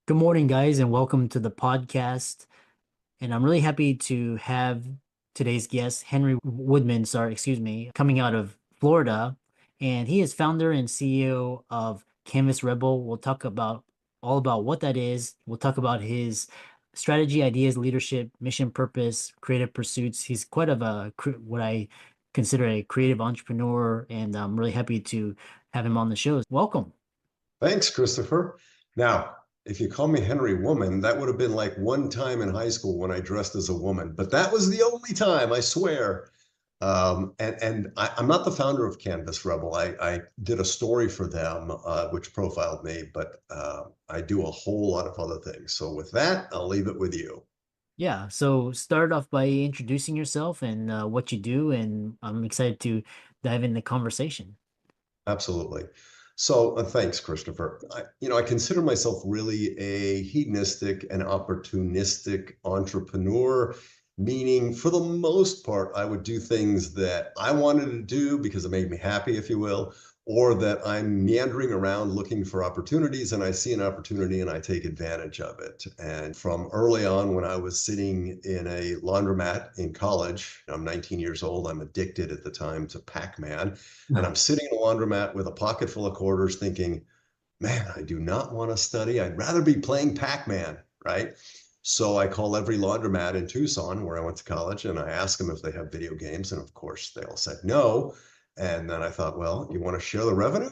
Good morning, guys, and welcome to the podcast. And I'm really happy to have today's guest, Henry Woodman, coming out of Florida. And he is founder and CEO of Canvas Rebel. We'll talk about all about what that is. We'll talk about his strategy, ideas, leadership, mission, purpose, creative pursuits. He's quite of what I consider a creative entrepreneur, and I'm really happy to have him on the show. Welcome. Thanks, Christopher. Now, if you call me Henry Woman, that would have been like one time in high school when I dressed as a woman, but that was the only time, I swear. I'm not the founder of Canvas Rebel. I did a story for them, which profiled me, but I do a whole lot of other things. So with that, I'll leave it with you. Yeah, so start off by introducing yourself and what you do, and I'm excited to dive in the conversation. Absolutely. So thanks, Christopher. I consider myself really a hedonistic and opportunistic entrepreneur, meaning for the most part, I would do things that I wanted to do because it made me happy, if you will, or that I'm meandering around looking for opportunities and I see an opportunity and I take advantage of it. And from early on, when I was sitting in a laundromat in college, I'm 19 years old, I'm addicted at the time to Pac-Man, and I'm sitting in a laundromat with a pocket full of quarters thinking, man, I do not want to study. I'd rather be playing Pac-Man, right? So I call every laundromat in Tucson, where I went to college, and I ask them if they have video games. And of course, they all said no. And then I thought, well, you want to share the revenue?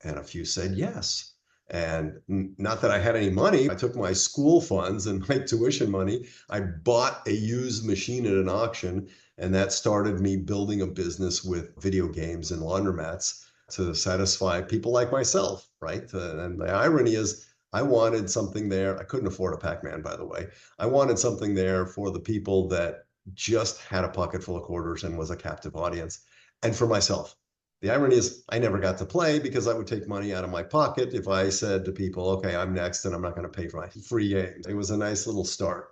And a few said yes. And not that I had any money, I took my school funds and my tuition money. I bought a used machine at an auction, and that started me building a business with video games and laundromats to satisfy people like myself, right? And the irony is, I wanted something there. I couldn't afford a Pac-Man, by the way. I wanted something there for the people that just had a pocket full of quarters and was a captive audience, and for myself. The irony is I never got to play because I would take money out of my pocket if I said to people, okay, I'm next and I'm not going to pay for my free games. It was a nice little start.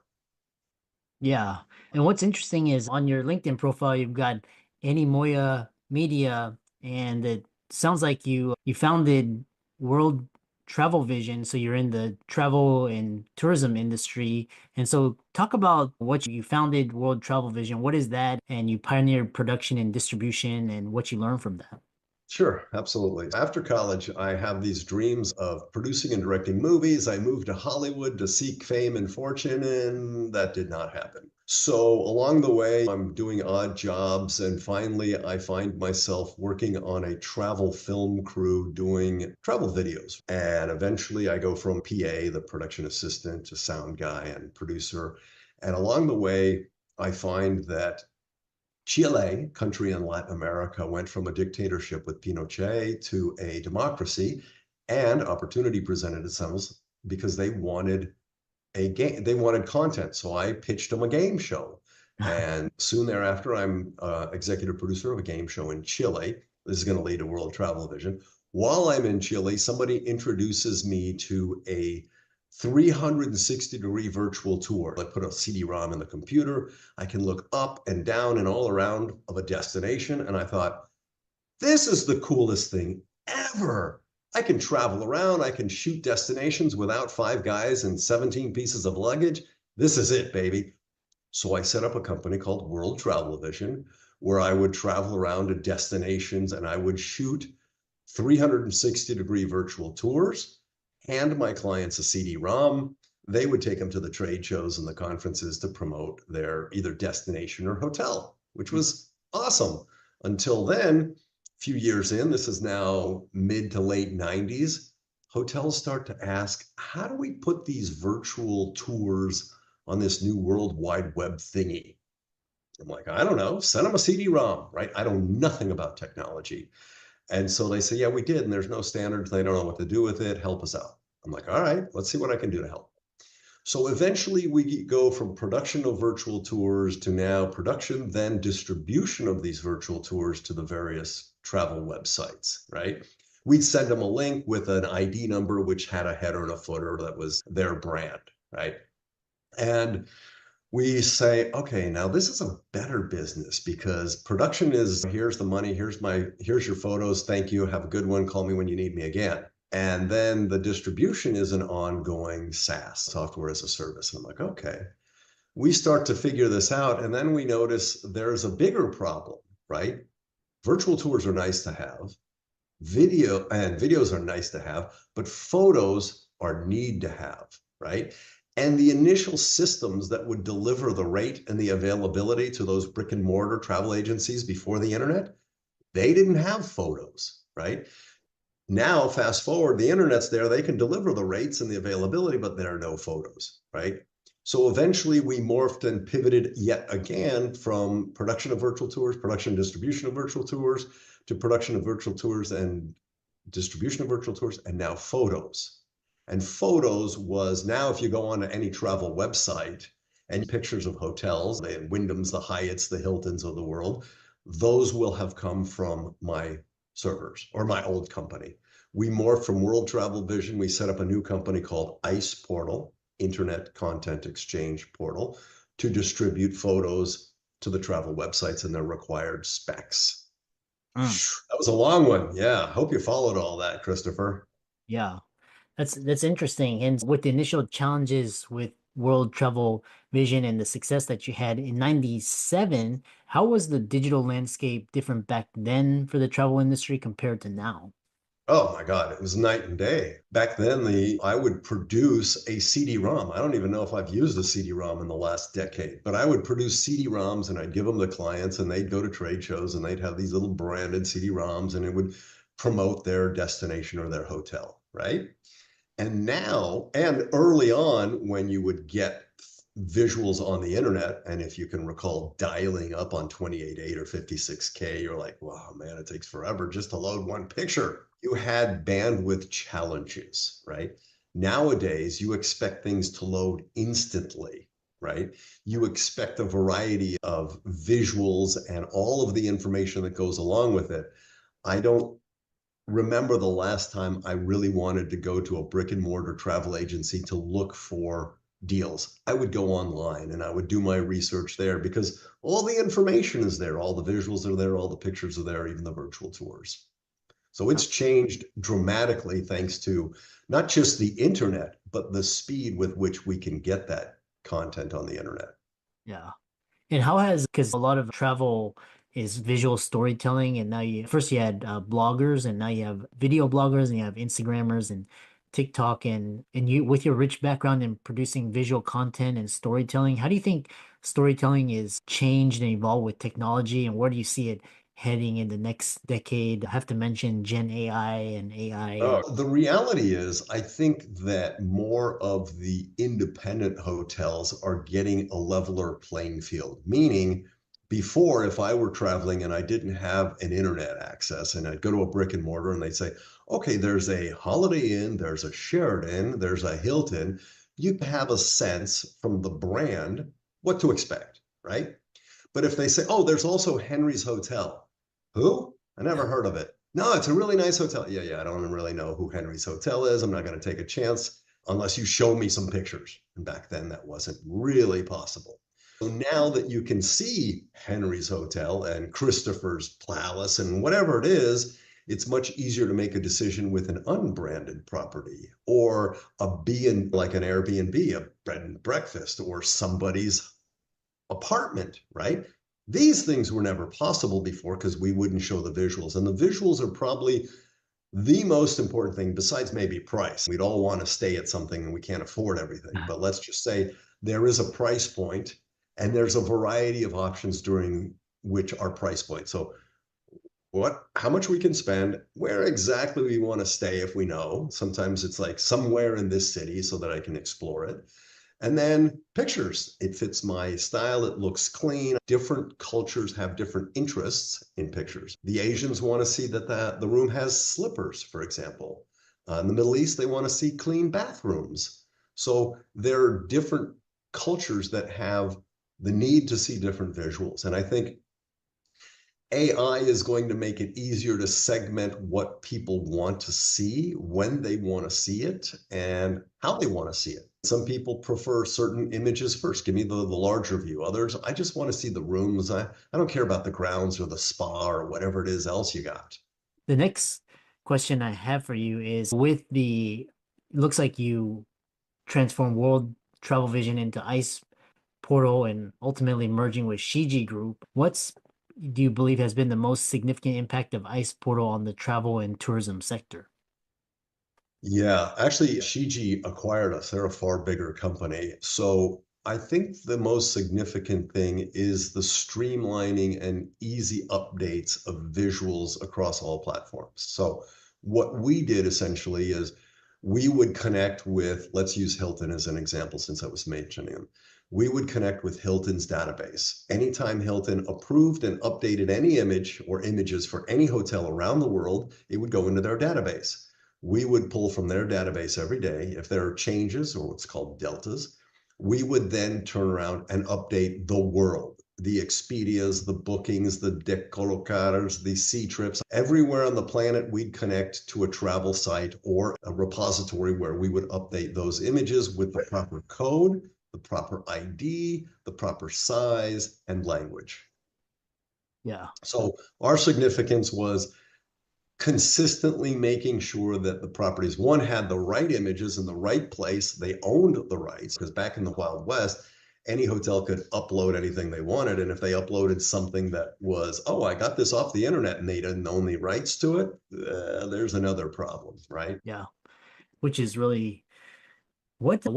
Yeah, and what's interesting is on your LinkedIn profile, you've got Annie Moya Media, and it sounds like you founded World Travel Vision, so you're in the travel and tourism industry. And so talk about what you founded World Travel Vision. What is that? And you pioneered production and distribution and what you learned from that. Sure, absolutely. After college, I have these dreams of producing and directing movies. I moved to Hollywood to seek fame and fortune, and that did not happen. So along the way, I'm doing odd jobs, and finally, I find myself working on a travel film crew doing travel videos. And eventually, I go from PA, the production assistant, to sound guy and producer. And along the way, I find that Chile, country in Latin America, went from a dictatorship with Pinochet to a democracy, and opportunity presented itself because they wanted a game, they wanted content. So I pitched them a game show. And soon thereafter, I'm executive producer of a game show in Chile. This is going to lead to World Travel Vision. While I'm in Chile, somebody introduces me to a 360-degree virtual tour. I put a CD-ROM in the computer. I can look up and down and all around of a destination. And I thought, this is the coolest thing ever. I can travel around. I can shoot destinations without five guys and 17 pieces of luggage. This is it, baby. So I set up a company called World Travel Vision, where I would travel around to destinations and I would shoot 360-degree virtual tours, hand my clients a CD-ROM. They would take them to the trade shows and the conferences to promote their either destination or hotel, which was awesome. Until then, a few years in, this is now mid to late 90s, hotels start to ask, how do we put these virtual tours on this new World Wide Web thingy? I'm like, I don't know, send them a CD-ROM, right? I know nothing about technology. And so they say, yeah, we did. And there's no standards. They don't know what to do with it. Help us out. I'm like, all right, let's see what I can do to help. So eventually we go from production of virtual tours to now production, then distribution of these virtual tours to the various travel websites, right? We'd send them a link with an ID number, which had a header and a footer that was their brand, right? And we say, okay, now this is a better business because production is here's the money, here's your photos, thank you, have a good one, call me when you need me again, And then the distribution is an ongoing SaaS, software as a service. And I'm like, okay. We start to figure this out, and then we notice there's a bigger problem, right? Virtual tours are nice to have, videos are nice to have, but photos are need to have, right? And the initial systems that would deliver the rate and the availability to those brick and mortar travel agencies before the internet, they didn't have photos, right? Now, fast forward, the internet's there, they can deliver the rates and the availability, but there are no photos, right? So eventually we morphed and pivoted yet again from production of virtual tours, production and distribution of virtual tours, to production of virtual tours and distribution of virtual tours, and now photos. And photos was now, if you go on to any travel website and pictures of hotels, the Wyndhams, the Hyatts, the Hiltons of the world, those will have come from my servers or my old company. We morphed from World Travel Vision. We set up a new company called ICE Portal, Internet Content Exchange Portal, to distribute photos to the travel websites and their required specs. Mm, That was a long one. Yeah. Hope you followed all that, Christopher. yeah. That's interesting. And with the initial challenges with World Travel Vision and the success that you had in 97, how was the digital landscape different back then for the travel industry compared to now? Oh my God, it was night and day. Back then, the I would produce a CD-ROM. I don't even know if I've used a CD-ROM in the last decade, but I would produce CD-ROMs and I'd give them to clients and they'd go to trade shows and they'd have these little branded CD-ROMs and it would promote their destination or their hotel, right? And now, and early on, when you would get visuals on the internet, and if you can recall dialing up on 28.8 or 56K, you're like, wow, man, it takes forever just to load one picture. You had bandwidth challenges, right? Nowadays, you expect things to load instantly, right? You expect a variety of visuals and all of the information that goes along with it. I don't remember the last time I really wanted to go to a brick and mortar travel agency to look for deals. I would go online and I would do my research there because all the information is there, all the visuals are there, all the pictures are there, even the virtual tours. So it's changed dramatically thanks to not just the internet, but the speed with which we can get that content on the internet. Yeah. And how has, because a lot of travel is visual storytelling, and now you first you had bloggers, and now you have video bloggers, and you have Instagrammers and TikTok, and you with your rich background in producing visual content and storytelling, how do you think storytelling is changed and evolved with technology, and where do you see it heading in the next decade? I have to mention Gen AI and AI and Oh, the reality is, I think that more of the independent hotels are getting a leveler playing field. Meaning, before, if I were traveling and I didn't have an internet access and I'd go to a brick and mortar and they'd say, okay, there's a Holiday Inn, there's a Sheraton, there's a Hilton, you have a sense from the brand what to expect, right? But if they say, oh, there's also Henry's Hotel. Who? I never heard of it. No, it's a really nice hotel. Yeah, yeah, I don't really know who Henry's Hotel is. I'm not going to take a chance unless you show me some pictures. And back then, that wasn't really possible. So now that you can see Henry's Hotel and Christopher's Palace and whatever it is, it's much easier to make a decision with an unbranded property or a B and like an Airbnb, a bed and breakfast, or somebody's apartment, right? These things were never possible before because we wouldn't show the visuals. And the visuals are probably the most important thing besides maybe price. We'd all want to stay at something and we can't afford everything. But let's just say there is a price point and there's a variety of options during which are price points. So how much we can spend, where exactly we want to stay if we know. Sometimes it's like somewhere in this city so that I can explore it. And then pictures. It fits my style. It looks clean. Different cultures have different interests in pictures. The Asians want to see that the room has slippers, for example. In the Middle East, they want to see clean bathrooms. So there are different cultures that have the need to see different visuals. And I think AI is going to make it easier to segment what people want to see, when they want to see it, and how they want to see it. Some people prefer certain images first. Give me the larger view. Others, I just want to see the rooms. I don't care about the grounds or the spa or whatever it is else you got. the next question I have for you is with it looks like you transform World Travel Vision into Ice Portal and ultimately merging with Shiji Group. Do you believe has been the most significant impact of Ice Portal on the travel and tourism sector? Yeah, actually, Shiji acquired us. They're a far bigger company. So I think the most significant thing is the streamlining and easy updates of visuals across all platforms. So what we did essentially is we would connect with, let's use Hilton as an example since I was mentioning them. We would connect with Hilton's database. Anytime Hilton approved and updated any image or images for any hotel around the world, it would go into their database. We would pull from their database every day. If there are changes or what's called deltas, we would then turn around and update the world, the Expedias, the bookings, the Decolocares, the sea trips. Everywhere on the planet, we'd connect to a travel site or a repository where we would update those images with the proper code, the proper ID, the proper size, and language. Yeah. So our significance was consistently making sure that the properties, one, had the right images in the right place. They owned the rights because back in the Wild West, any hotel could upload anything they wanted. And if they uploaded something that was, oh, I got this off the internet and they didn't own the rights to it, there's another problem, right? Yeah. Which is really what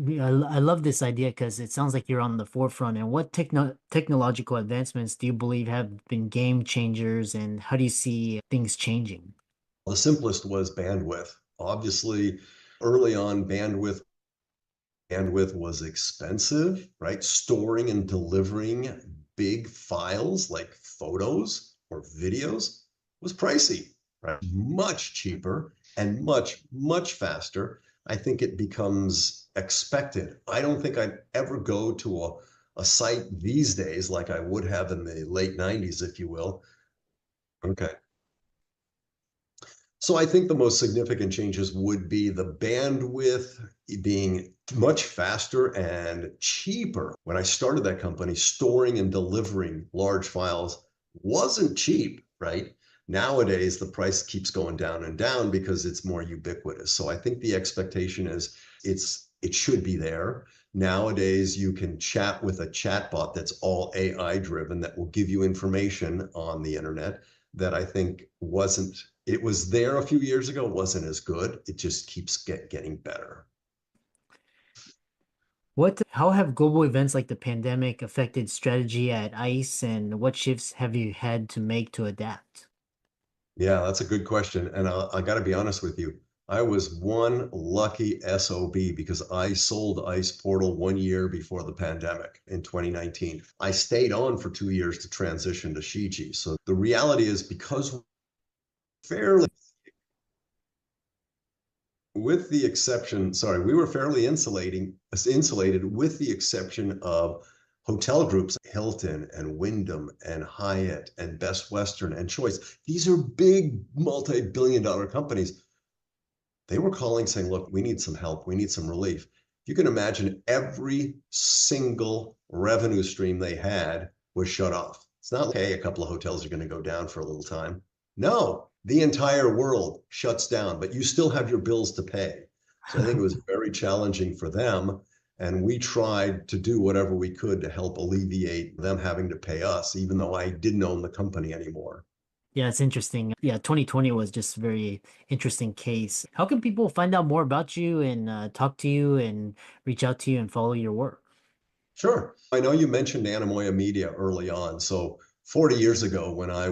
I love this idea because it sounds like you're on the forefront. And what technological advancements do you believe have been game changers, and how do you see things changing? The simplest was bandwidth. Obviously, early on, bandwidth was expensive, right? Storing and delivering big files like photos or videos was pricey, right? Much cheaper and much, much faster. I think it becomes expected. I don't think I'd ever go to a site these days like I would have in the late 90s, if you will. Okay. So I think the most significant changes would be the bandwidth being much faster and cheaper. When I started that company, storing and delivering large files wasn't cheap, right? Nowadays, the price keeps going down and down because it's more ubiquitous. So I think the expectation is it should be there. Nowadays, you can chat with a chatbot that's all AI driven that will give you information on the internet that I think wasn't, it was there a few years ago, wasn't as good. It just keeps getting better. How have global events like the pandemic affected strategy at ICE, and what shifts have you had to make to adapt? Yeah, that's a good question. And I got to be honest with you. I was one lucky SOB because I sold Ice Portal 1 year before the pandemic in 2019. I stayed on for 2 years to transition to Shiji. So the reality is because fairly with the exception, sorry, we were fairly insulated with the exception of hotel groups, Hilton and Wyndham and Hyatt and Best Western and Choice. These are big multi-billion dollar companies. They were calling saying, look, we need some help. We need some relief. You can imagine every single revenue stream they had was shut off. It's not like, hey, a couple of hotels are going to go down for a little time. No, the entire world shuts down, but you still have your bills to pay. So I think it was very challenging for them. And we tried to do whatever we could to help alleviate them having to pay us, even though I didn't own the company anymore. Yeah, it's interesting. Yeah, 2020 was just a very interesting case. How can people find out more about you and talk to you and reach out to you and follow your work? Sure. I know you mentioned Anemoia Media early on. So 40 years ago, when I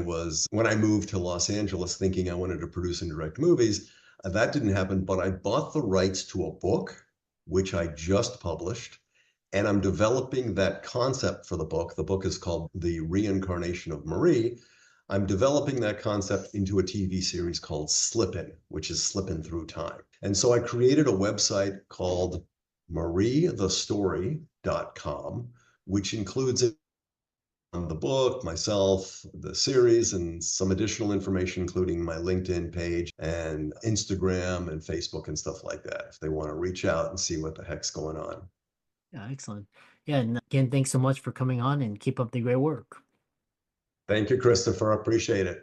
moved to Los Angeles thinking I wanted to produce and direct movies, that didn't happen, but I bought the rights to a book, which I just published, and I'm developing that concept for the book. The book is called The Reincarnation of Marie. I'm developing that concept into a TV series called Slippin', which is Slippin' Through Time. And so I created a website called mariethestory.com, which includes the book, myself, the series, and some additional information, including my LinkedIn page and Instagram and Facebook and stuff like that, if they want to reach out and see what the heck's going on. Yeah, excellent. Yeah, and again, thanks so much for coming on and keep up the great work. Thank you, Christopher. Appreciate it.